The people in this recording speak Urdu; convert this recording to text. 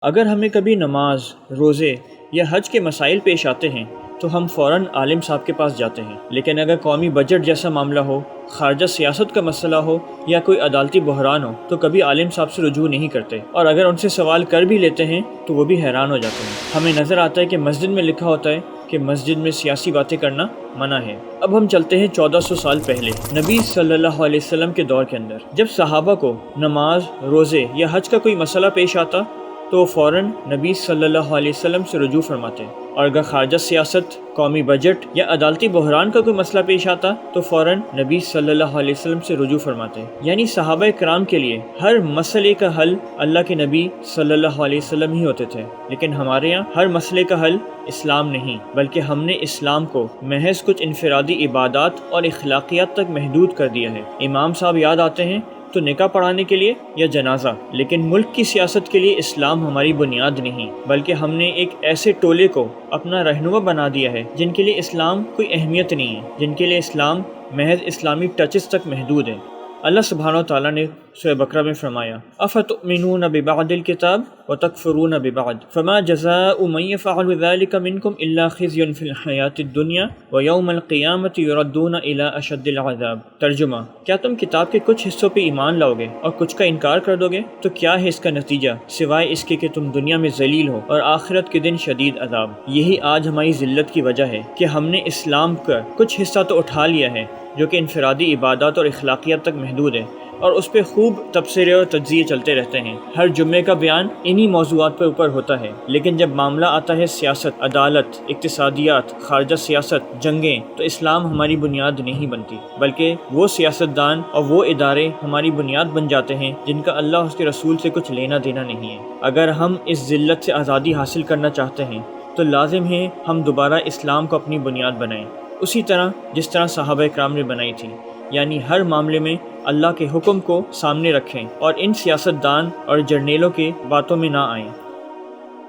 اگر ہمیں کبھی نماز، روزے یا حج کے مسائل پیش آتے ہیں تو ہم فوراً عالم صاحب کے پاس جاتے ہیں، لیکن اگر قومی بجٹ جیسا معاملہ ہو، خارجہ سیاست کا مسئلہ ہو یا کوئی عدالتی بحران ہو تو کبھی عالم صاحب سے رجوع نہیں کرتے، اور اگر ان سے سوال کر بھی لیتے ہیں تو وہ بھی حیران ہو جاتے ہیں۔ ہمیں نظر آتا ہے کہ مسجد میں لکھا ہوتا ہے کہ مسجد میں سیاسی باتیں کرنا منع ہے۔ اب ہم چلتے ہیں 1400 سال پہلے، نبی صلی اللہ علیہ وسلم کے دور کے اندر، جب صحابہ کو نماز، روزے یا حج کا کوئی مسئلہ پیش آتا تو وہ فوراً نبی صلی اللہ علیہ وسلم سے رجوع فرماتے، اور اگر خارجہ سیاست، قومی بجٹ یا عدالتی بحران کا کوئی مسئلہ پیش آتا تو فوراً نبی صلی اللہ علیہ وسلم سے رجوع فرماتے۔ یعنی صحابہ کرام کے لیے ہر مسئلے کا حل اللہ کے نبی صلی اللہ علیہ وسلم ہی ہوتے تھے، لیکن ہمارے یہاں ہر مسئلے کا حل اسلام نہیں، بلکہ ہم نے اسلام کو محض کچھ انفرادی عبادات اور اخلاقیات تک محدود کر دیا ہے۔ امام صاحب یاد آتے ہیں تو نکاح پڑھانے کے لیے یا جنازہ، لیکن ملک کی سیاست کے لیے اسلام ہماری بنیاد نہیں، بلکہ ہم نے ایک ایسے ٹولے کو اپنا رہنما بنا دیا ہے جن کے لیے اسلام کوئی اہمیت نہیں ہے، جن کے لیے اسلام محض اسلامی ٹچز تک محدود ہے۔ اللہ سبحانہ و تعالیٰ نے سورہ بقرہ میں فرمایا افتؤمنون ببعض الکتاب وتکفرون ببعض فما جزاء من يفعل ذلك منكم الا خزي في الحیاة الدنیا ویوم القیامة يردون الى اشد العذاب۔ ترجمہ، کیا تم کتاب کے کچھ حصوں پہ ایمان لاؤ گے اور کچھ کا انکار کر دو گے تو کیا ہے اس کا نتیجہ سوائے اس کے کہ تم دنیا میں ذلیل ہو اور آخرت کے دن شدید عذاب۔ یہی آج ہماری ذلت کی وجہ ہے کہ ہم نے اسلام کا کچھ حصہ تو اٹھا لیا ہے جو کہ انفرادی عبادات اور اخلاقیات تک محدود ہے، اور اس پہ خوب تبصرے اور تجزیے چلتے رہتے ہیں۔ ہر جمعے کا بیان انہی موضوعات پر اوپر ہوتا ہے، لیکن جب معاملہ آتا ہے سیاست، عدالت، اقتصادیات، خارجہ سیاست، جنگیں، تو اسلام ہماری بنیاد نہیں بنتی، بلکہ وہ سیاستدان اور وہ ادارے ہماری بنیاد بن جاتے ہیں جن کا اللہ اس کے رسول سے کچھ لینا دینا نہیں ہے۔ اگر ہم اس ذلت سے آزادی حاصل کرنا چاہتے ہیں تو لازم ہے ہم دوبارہ اسلام کو اپنی بنیاد بنائیں، اسی طرح جس طرح صحابہ کرام نے بنائی تھی، یعنی ہر معاملے میں اللہ کے حکم کو سامنے رکھیں اور ان سیاستدان اور جرنیلوں کے باتوں میں نہ آئیں۔